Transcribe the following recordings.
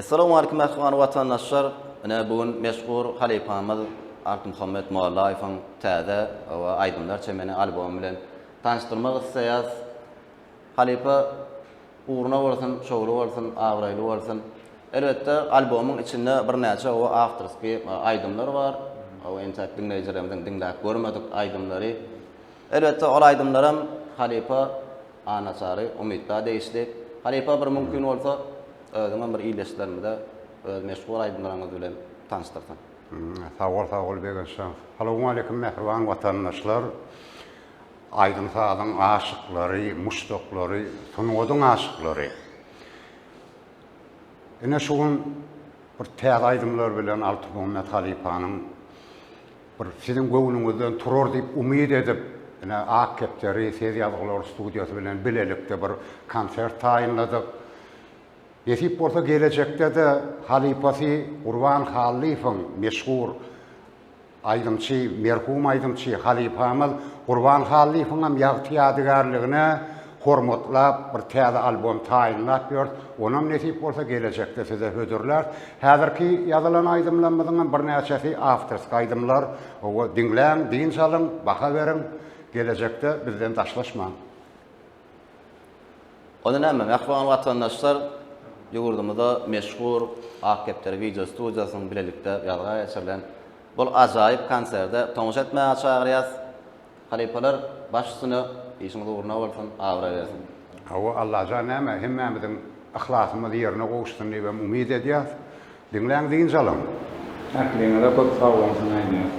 Assalamu alaikum ahwan vatandaşlar. Bugün meşhur halifamız Arif Muhammed Mollayewiň täze we aýdymlar çemeni albomy bilen tanıştyrmak isleýäs. Halifa uğruna bolsun, şowlu bolsun, awraýly bolsun. Elbetde albomyň içinde bir näçe o afterski aýdymlar bar. O ençak dinleýijilerimizden dinläp görmedik aýdymlary. Elbetde ol aýdymlarym Halifa anaçary umytda değişdi. Halifa bir mümkin bolsa özüňe bir iýleşdirmede öz meşhur aýdymlaryňyz bilen tanıştyrsan. Sağ ol begenşan. Assalamu aleykum mehriban vatandaşlar. Aydın Sağ'dan aşıkları, muştokları, Sunudun aşıkları. Ene şuun bir täze aýdymlar bilen Altı Muhammed Halifanyň bir sizin göwünüňizden turur diýip umyt edip, ene Akkepteri Seriýallar studiýasy bilen bilelikde bir konsert taýynladyk. Yetip bolsa gelecekde de halifasy Gurban Halifaň meşhur aýdymçy, merhum aýdymçy halifamyz Gurban Halifaňam ýagtyýadygarlygyna hormatlap bir täze albom taýynlap ýör. Onam netip bolsa gelecekde size hödürler. Häzirki ýazylan aýdymlarymyzyň bir näçesi afterski aýdymlar. O dinläň, diň salyň, baha berin. Gelecekde bizden taşlaşmaň. Onda näme ahwan vatandaşlar ýurdumyzda meşhur Akkepteri video studiýasynyň bilelikde ýalga geçirilen bol ajaýyp konserde tomuş etmäge çagyrýas. Halipalar başysyny işiňiz uğruna bolsun, awraýasyn. Hawa Allah janama hemmemizin ahlasymyzy ýerine goşduryn diýip umyt edýäs. Dinläň diň salyň. Aklyňyza köp sag bolsun aýdýar.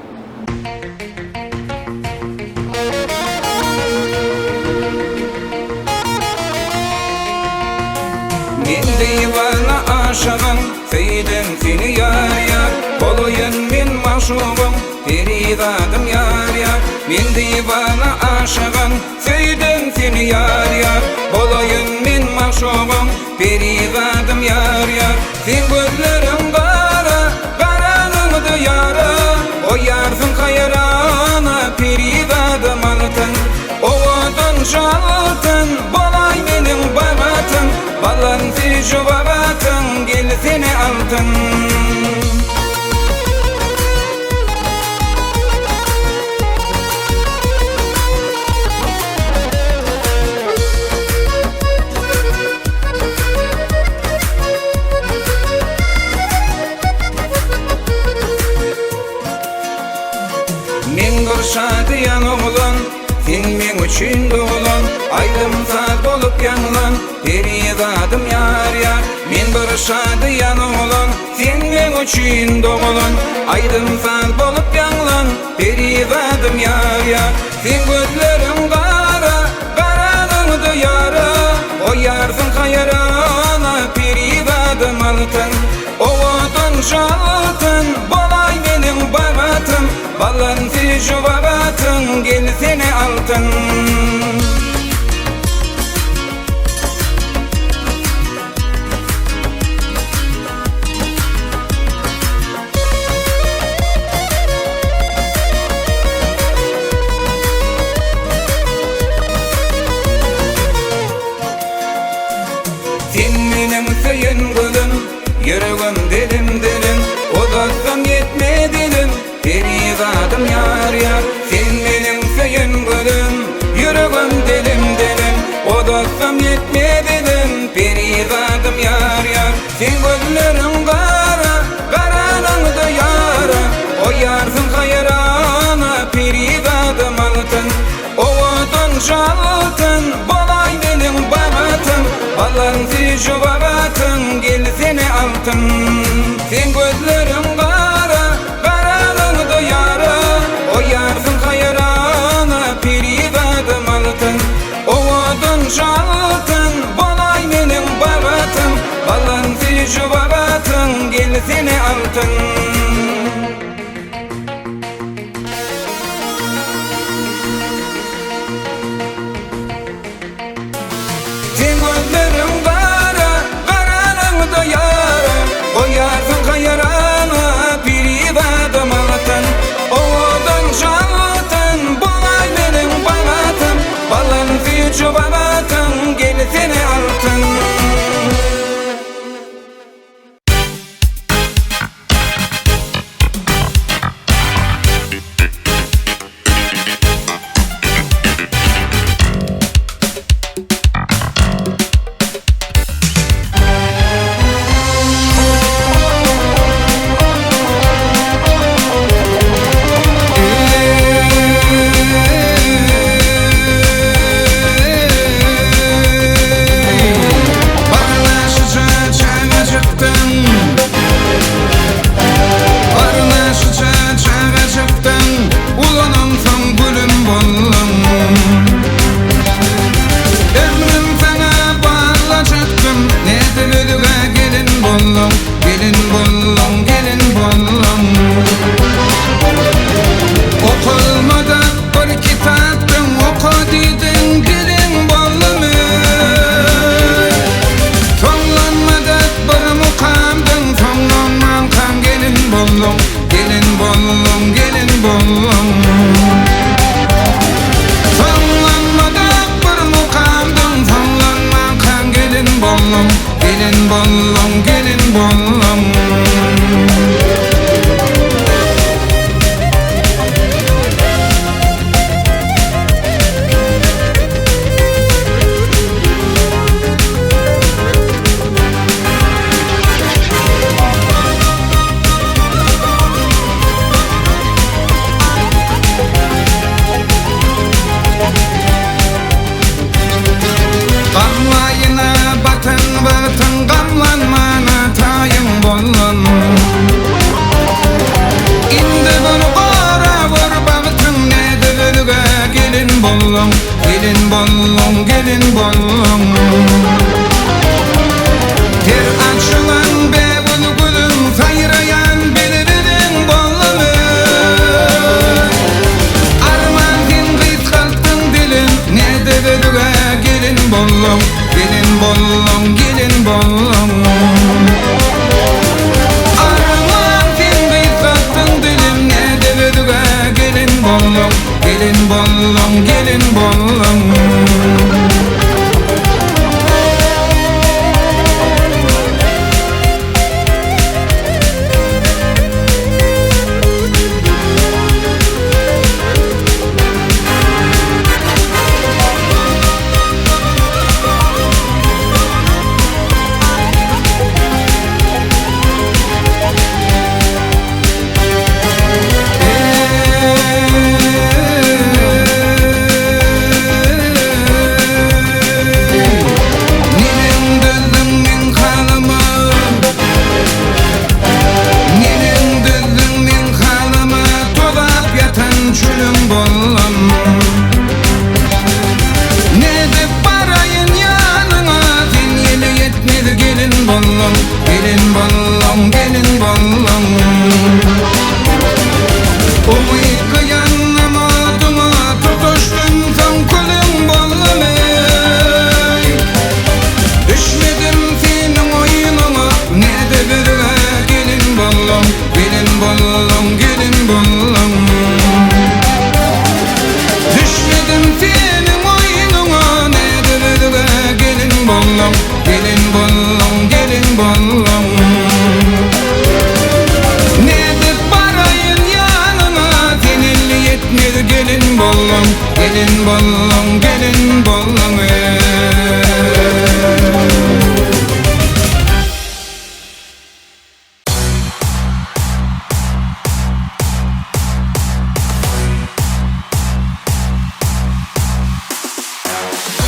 Min divana aşığım, feydin seni yar yar. Boloyun min maşuğum, peridadım yar yar. Min divana aşığım, feydin seni yar yar. Boloyun min maşuğum, peridadım yar yar. Sen gözlerim kara, karanımdı yara. O yarsın kayrana, peridadım altın. Ovadan şaltın, bolay benim babatım. Balanti jubabatın, gel seni altın. Men gırşadıyan oğlan, sen men üçün doğulan. Aydımsa bolup yanılan, peridadım yar yar. Men bir şadıyan oğlan, sen men üçün doğulan. Aydımsa bolup yanılan, peridadım yar yar. Sen gözlerim kara, karanımdı yara. O yarsın kayrana, peridadım altın. Ovadan şaltın, bolay benim babatım. Balanti jubabatın, gel seni altın. Sen menim söyün gülüm, yüreğim dilim dilim. Odatsam yetme dilim, peridadım yar yar. Sen menim söyün gülüm, yüreğim bollum, gelin bollum, gelin bollum. Ter açılan be bulgulum, sayrayan belirinin bollum. Arman din gıyt kalktın dilin, ne deveduga gelin bollum, gelin bollum, gelin bollum. Arman din gıyt kalktın dilin, ne deveduga gelin bollum, gelin bollum, gelin bollum. Gelin bollum, gelin bollum. Umuy kıyanım adıma tutuştum son kulun bollum. Düşmedim senin oyunuma, ne de bir gelin bollum, gelin bollum, gelin bollum. Düşmedim senin oyunuma, ne de bir gelin bollum, gelin bollum, gelin bollum. Nedir barayın yanına, seninle yetmedi gelin bollum, gelin bollum, gelin bollum.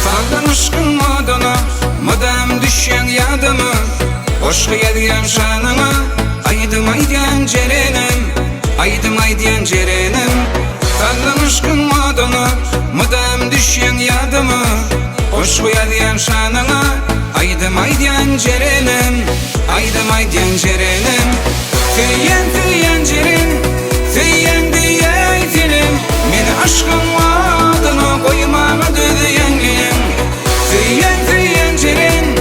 Saldan aşkın adına, madem düşen yadıma, hoş kıyadiyan şanına, aydım aydiyan cerenim, aydım aydiyan cerenim. Saldan aşkın adına, madem düşen yadıma, hoş kıyadiyan şanına, aydım aydiyan cerenim, aydım aydiyan cerenim. Tüyen tüyen cerin, tüyen diye itilim, meni aşkın adına koymağa düdüyen gelin. Tüyen tüyen cerin,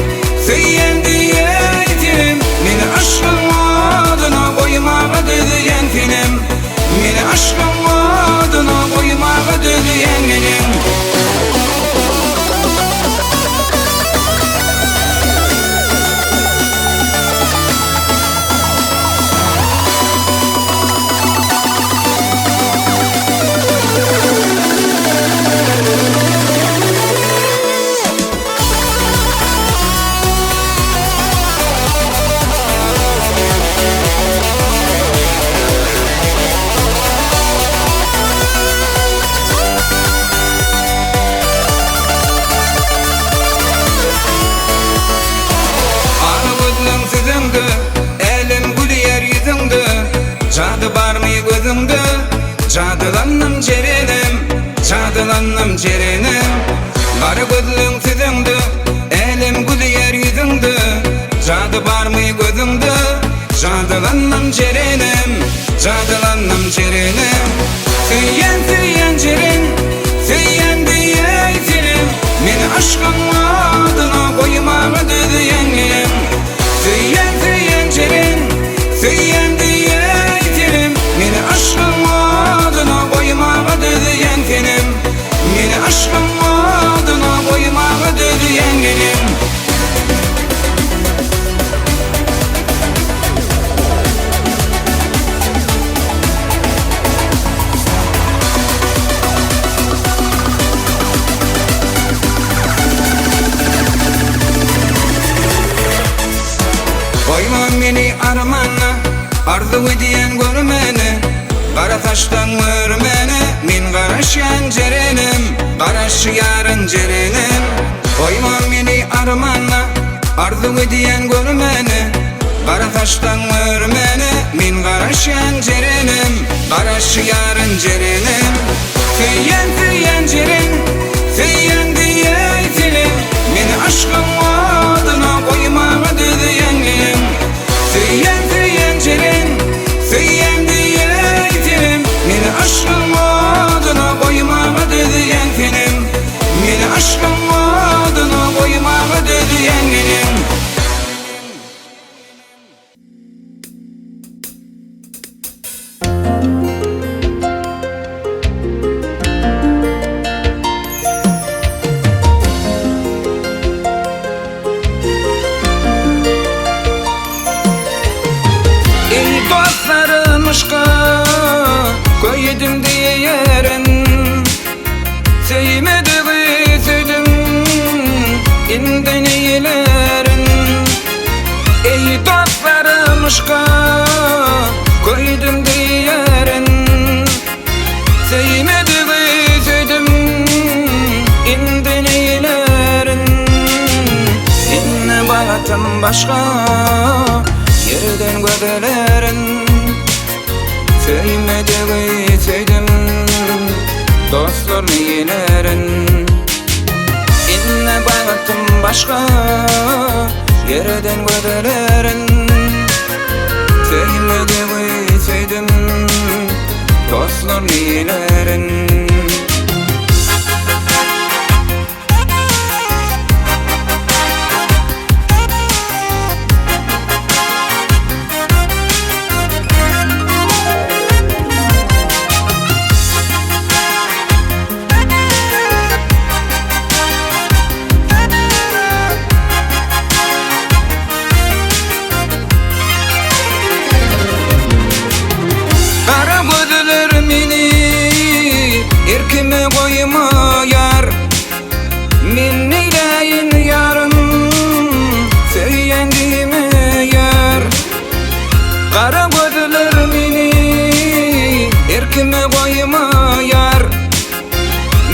tüyen diye itilim, meni aşkın adına koymağa düdüyen film. Meni aşkın adına koymağa düdüyen gelin. Cadı var mı gözümde, cadılandım cerenim, cadılandım cerenim. Var gözlüm sizimde, elim gülüyer yüzümde. Cadı var mı gözümde, cadılandım cerenim, cadılandım cerenim. Tüyen tüyen cerin, tüyen diye itilim, meni aşkın adına koymağa düdüyen gelin. Tüyen tüyen cerin, tüyen diye meni aşkın adına koymağa düdüyen film. Meni aşkın adına koymağa düdüyen gelin. Koyma meni armanla, arzu ediyen görmeni. Kara taştan mürmeni, min karaşyan cerenim, karaşı yarın cerenim. Koyma meni armanla, arzu ediyen görmeni. Kara taştan mürmeni, min karaşyan cerenim, karaşı yarın cerenim. Tüyen tüyen cerenim, başka yerden gödelerin Söymediği söydim dostlar neylerin İnne baktım başka yerden gödelerin Söymediği söydim dostlar neylerin Erkime koyma yar Min neyleyin yarın Söyyendiğime yar Kara gözler mini Erkime koyma yar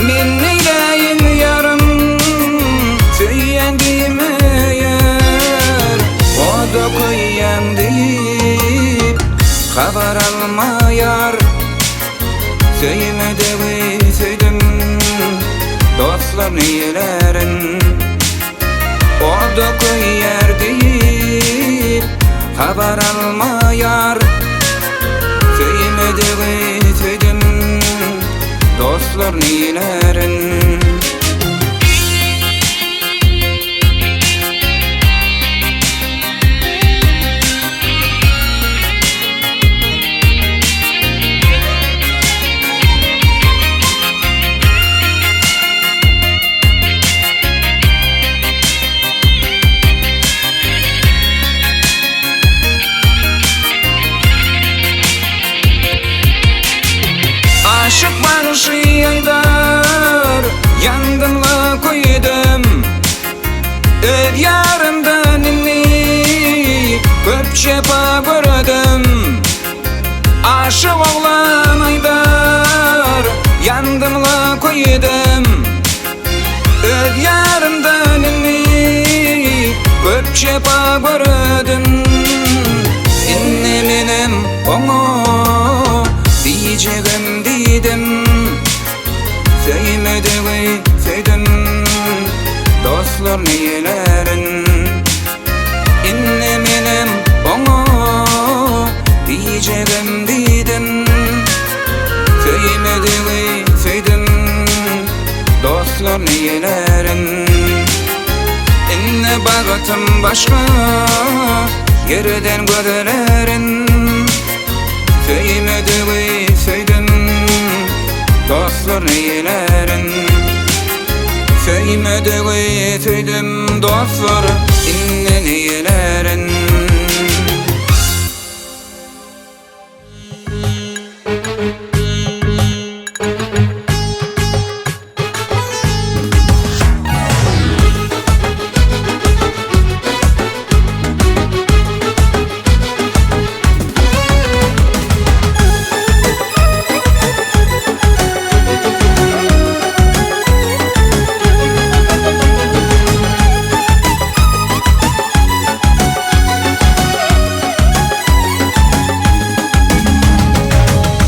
Min neyleyin yarın Söyyendiğime yar O da koyam deyip Haber alma yar Söylemediği söyledim dostlar neylerin Orada koyar deyip haber alma yar Söylemediği söyledim dostlar neylerin Aşık başı yaydar Yandımla koydum Öd yarımdan inni Köpçe gördüm Aşık oğlan aydar Yandımla koydum Öd yarımdan inni Köpçe gördüm İnne benim onu diyeceğim dedim Söylemediği söyledim dostlar neylerin İnne benim onu diyeceğim dedim Söylemediği söyledim dostlar neylerin İnne baktım başka yerden gödelerin Söylemediği söyledim dostlar neylerin Söylemediği söyledim dostlar inne neylerin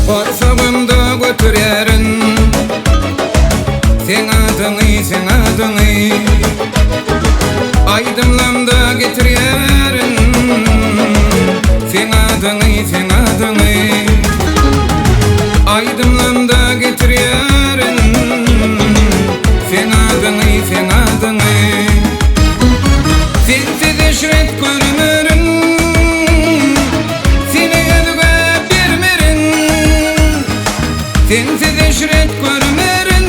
Orsağımda götürerin Sen adını Aydınlamda getirerin Sen adını Aydınlamda getirerin Sen adını Sensiz eşret görmerin Seni elge birmerin Sensiz eşret görmerin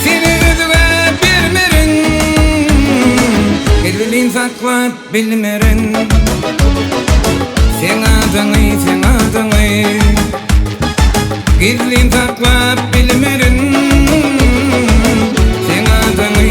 Seni elge birmerin Elin saklap bilmerin Sen adını Gizlin saklap bilmerin Sen adını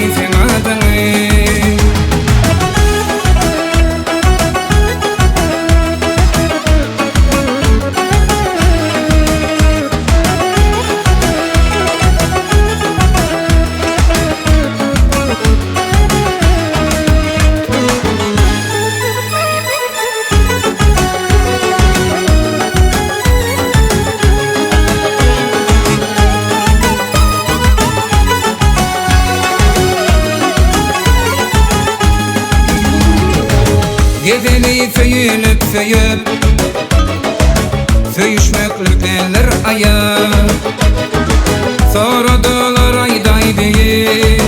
Gezeli söyülüp söyüp Söyüşmeklik eller ayar Soradılar ayday deyip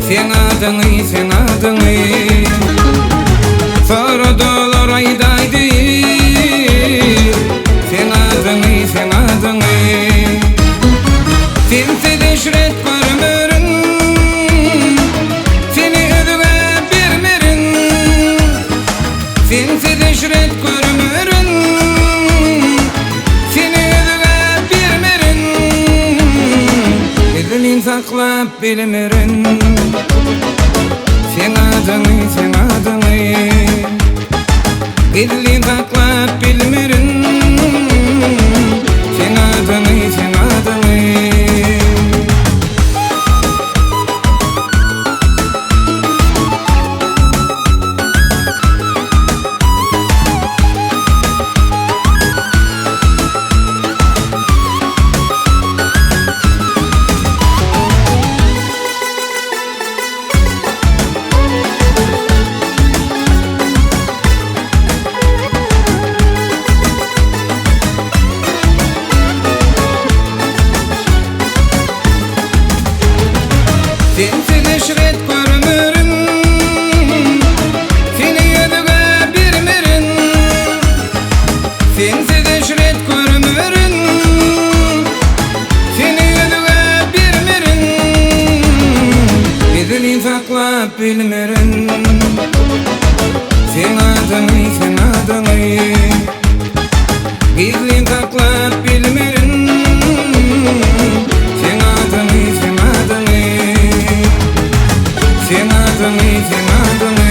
Sen adını, sen adını Soradılar ayday deyip Sen adını, sen adını Sensiz eşret görmürün Seni ödüge birmirin Sensiz eşret görmürün Seni ödüge birmirin Gizlin saklap bilmirin Sen adını, sen adını Gizlin saklap bilmirin Sen adını, sen adını Sensiz eşret görmürün Seni ödüge birmirin Sensiz eşret görmürün Seni ödüge birmirin Gizlin saklap bilmirin Sen adını, sen adını Gizlin saklap bilmirin Sen adını, sen adını Sen adını, sen adını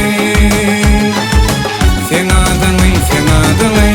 Sen adını, sen adını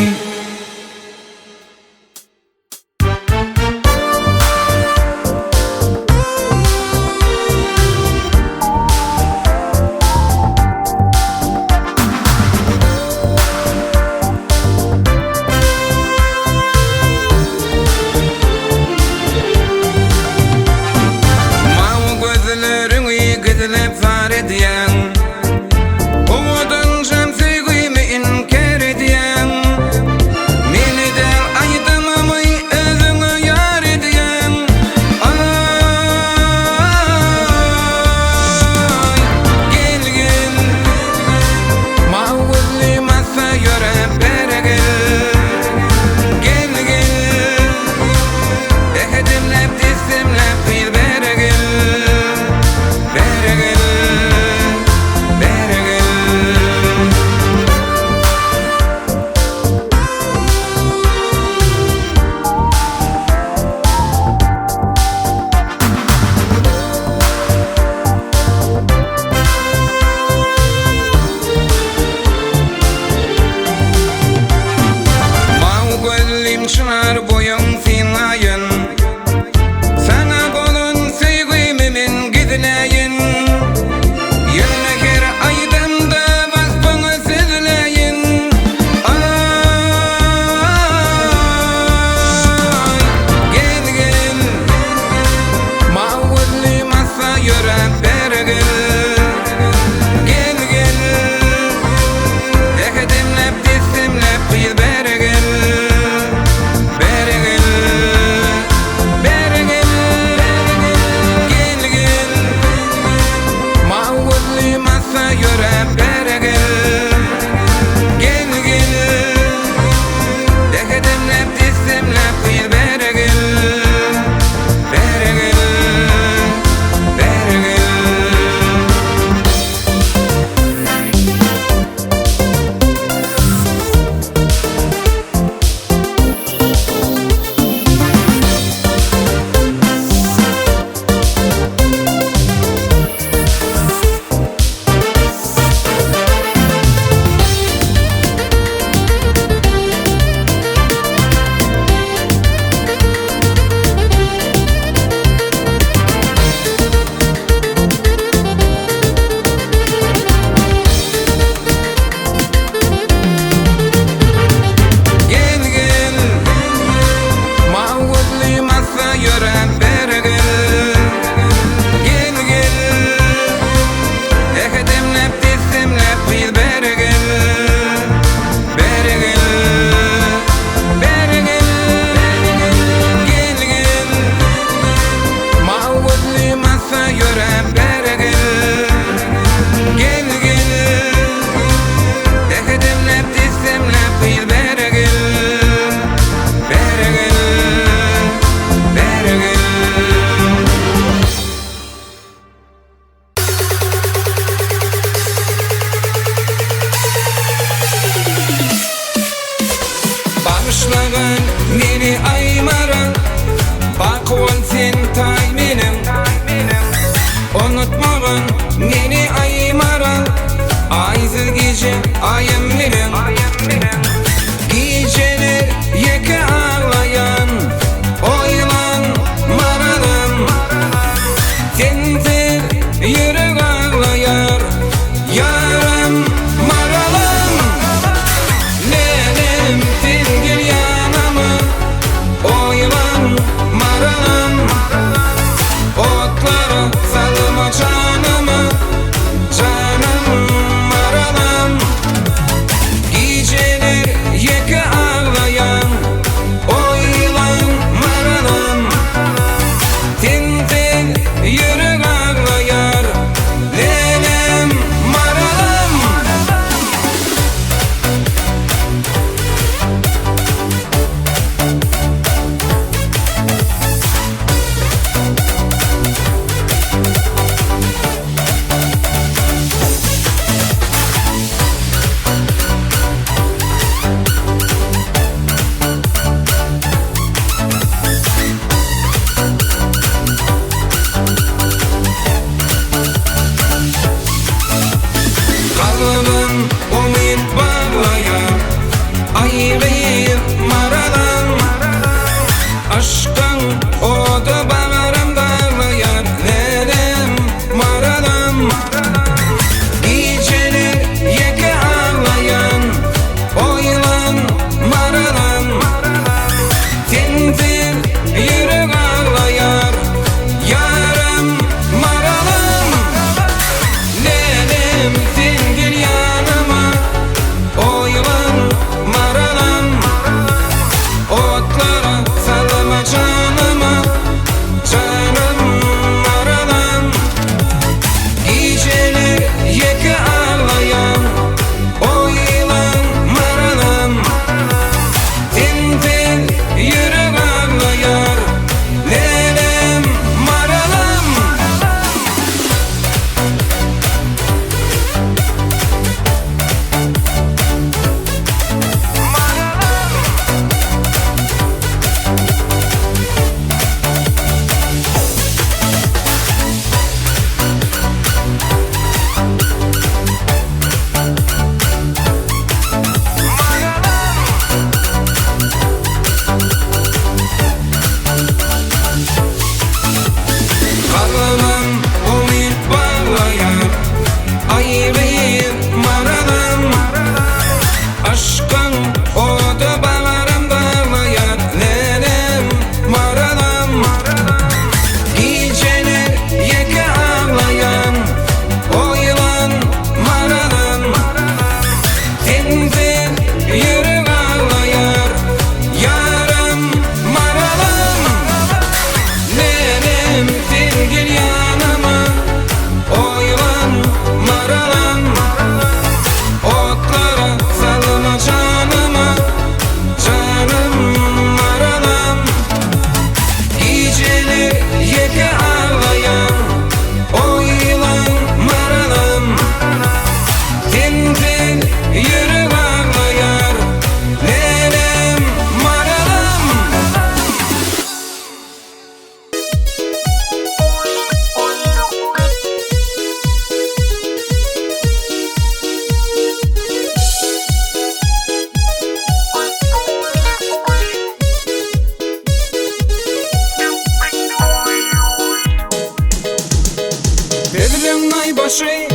başı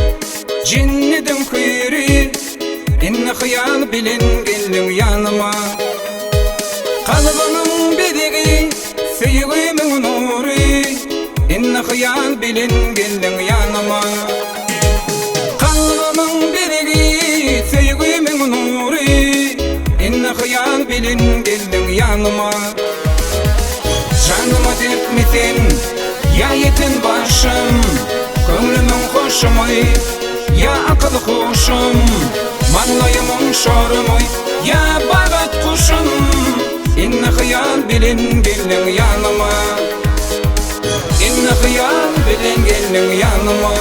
cinnidin kuyri inne hıyal bilin gelin yanıma kalbımın bedegi sevgimin nuri inne hıyal bilin gelin yanıma kalbımın bedegi sevgimin nuri inne hıyal bilin gelin yanıma canıma dertmesin ya yetin başım kömlümün hoşumoy ya akıl hoşum manlayımın şorumoy ya bagat kuşum inne hıyal bilin gelin yanıma inne hıyal bilin gelin yanıma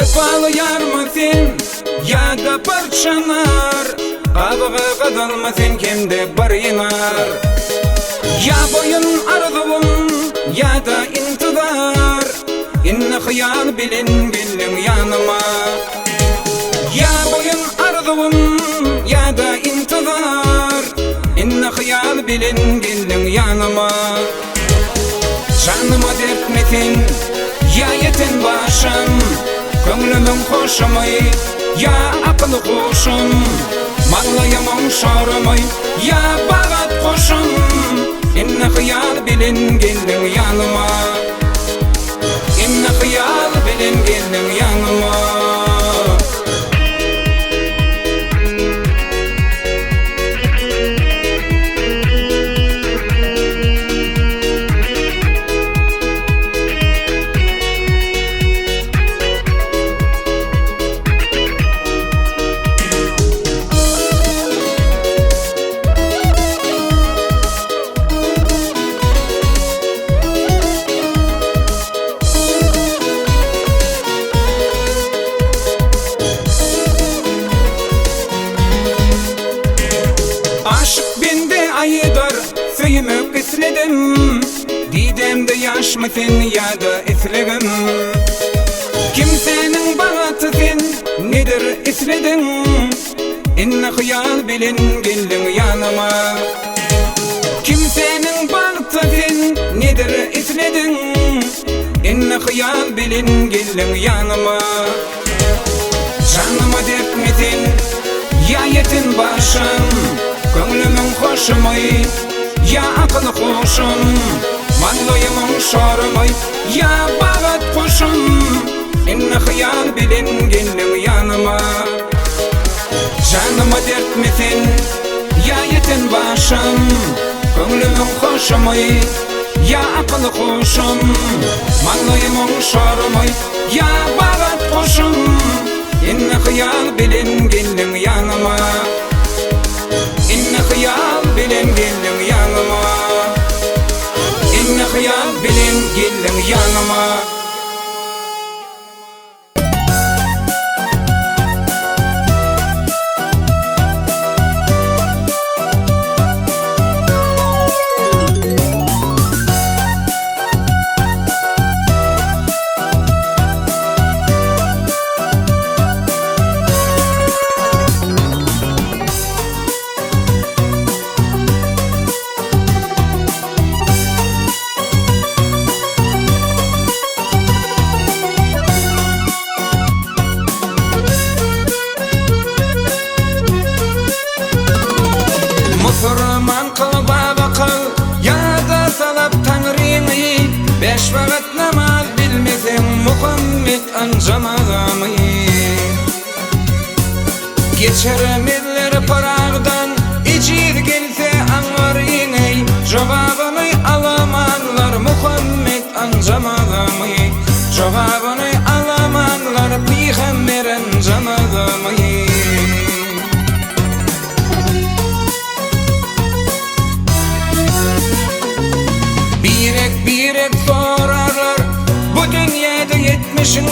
Vefalı yarmasın ya da parçanar Adığı kadalmasın kimde bir inar Ya boyun arzum ya da intidar İnne hıyal bilin gelin yanıma Ya boyun arzum ya da intidar İnne hıyal bilin gelin yanıma Canıma dertmesin ya yetin başım kömlümün hoşumoy ya akıl hoşum manlayımın şorumoy ya bagat kuşum inne hıyal bilin gelin yanıma inne hıyal bilin gelin yanıma Aşık bende ayıdır söyümü isledim Didemde yaş mısın ya da islegim Kimsenin bağıtısın nedir isledin İnne hıyal bilin gelin yanıma Kimsenin bağıtısın nedir isledin İnne hıyal bilin gelin yanıma Canıma dertmesin ya yetin başım kömlümün hoşumoy ya akıl hoşum manlayımın şorumoy ya bagat kuşum inne hıyal bilin gelin yanıma Canıma dertmesin ya yetin başım kömlümün hoşumoy ya akıl hoşum manlayımın şorumoy ya bagat kuşum inne hıyal bilin gelin yanıma İnne hıyal bilin gelin yanıma İnne hıyal bilin gelin yanıma Musurman kıl baba kıl ya da salap tanrını Beş vakit namaz bilmesin Muhammed ancamazamı Geçeremizler parağdan içir gelse anlarını Cevabını alamanlar Muhammed ancamazamı Cevabını alamanlar Peygamber ancamazamı Birek sorarlar bu dünyada yetmişin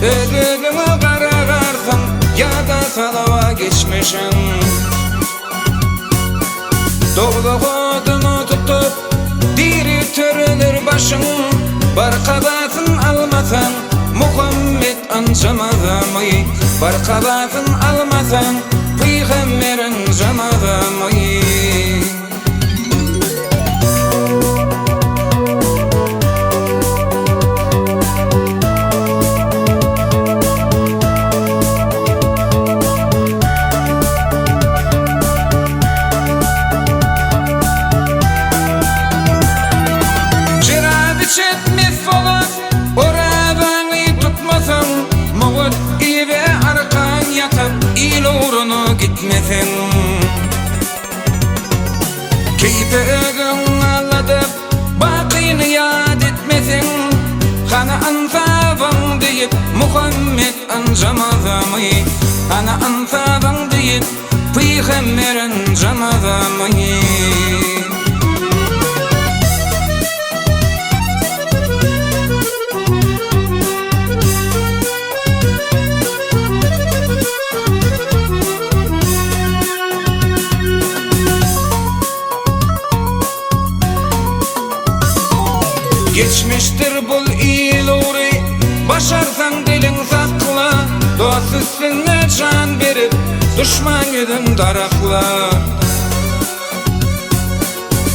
Özlüğümü karararsan ya da salava geçmişin Doğdu kodunu tutup diri törülür başın Barkabası kabağın almasan Muhammed ancamazamoy Bar kabağın almasan Peygamber ancamazamoy İl uğrunu gitmesin Keyfegin aladıp Bakını yad etmesin Kana ansabın deyip Muhammed ancamazamı Kana ansabın deyip Peygamber ancamazamı Geçmiştir bul iluri Başarsan dilin sakla Dost üstüne can verip Düşman yüzün darakla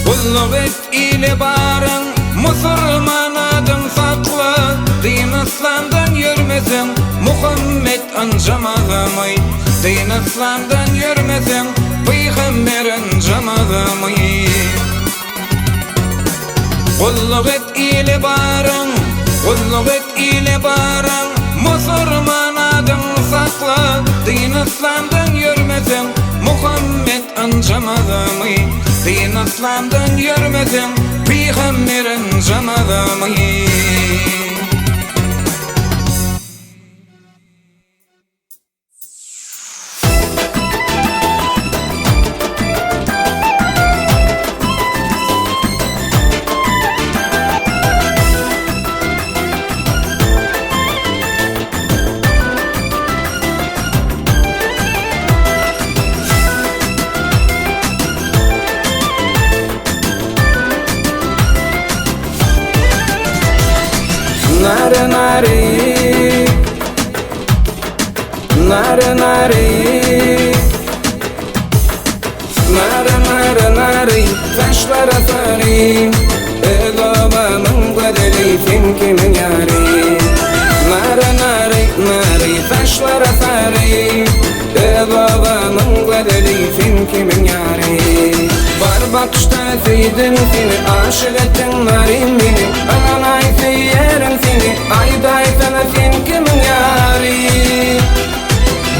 Kulluk et ile barın Musulman adın sakla Din İslam'dan yürmesin Muhammed ancamazamay Din İslam'dan yürmesin Peygamber ancamazamay Kulluk et ile barın, kulluk et ile barın Musulman adın sakla Din İslam'dan yürmesin Muhammed ancamazamı Din İslam'dan yürmesin Peygamber ancamazamı Nare nare Nare nare Nare nare nare Taşlara sarayım Babamın bedeli kim kimin yari Nare nare nare Taşlara sarayım Babamın bedeli kim kimin yari Var bakışta seydin seni Aşık ettin narin beni Ananay seyyerim seni Ayday sana sen kimin yari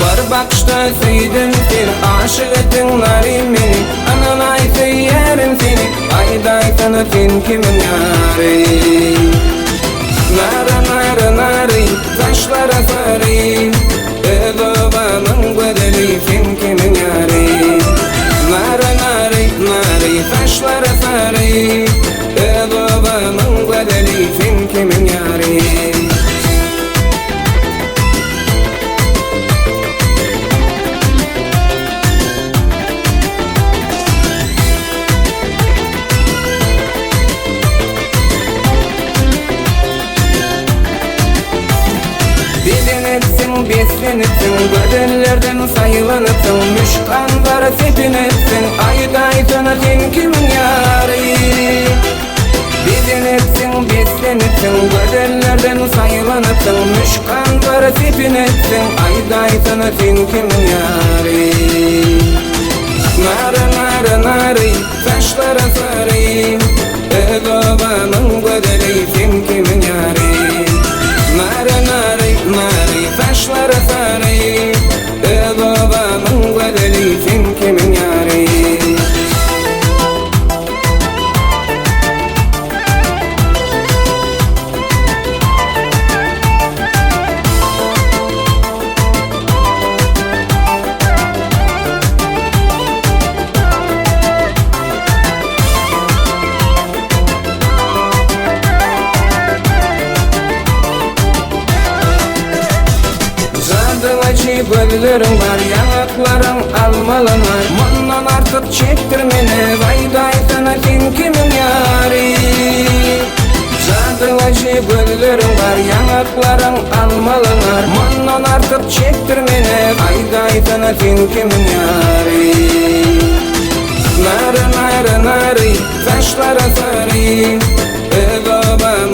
Var bakışta seydin seni Aşık ettin narin beni Ananay seyyerim seni Ayday sana sen kimin yari Nara nara nari Taşlara sarayım Babamın bedeli kim kimin yari Nare nare nare taşlara sarayım Babamın bedeli kim kimin yari Bilinetsin, beslenetsin, bedellerden sayılanırsın Müşkanlara sepinetsin, ayday sana sen kimin yari Bilinetsin, beslenetsin, bedellerden sayılanırsın Müşkanlara sepinetsin, ayday sana sen kimin yari Nare nare nare, taşlara sarayım Babamın bedeli kim kimin yari Nare nare nare taşlara sarayım Babamın bedeli kim kimin yari Böllerim var yanaklarım almalanay Mandan artık çektirmene Vayday sana kim kimin yari Zaten acı böllerim var malınar. Mandan artıp çektirmene, ayda sen kimin yari. Nari nari nari, taşlara sarı, baba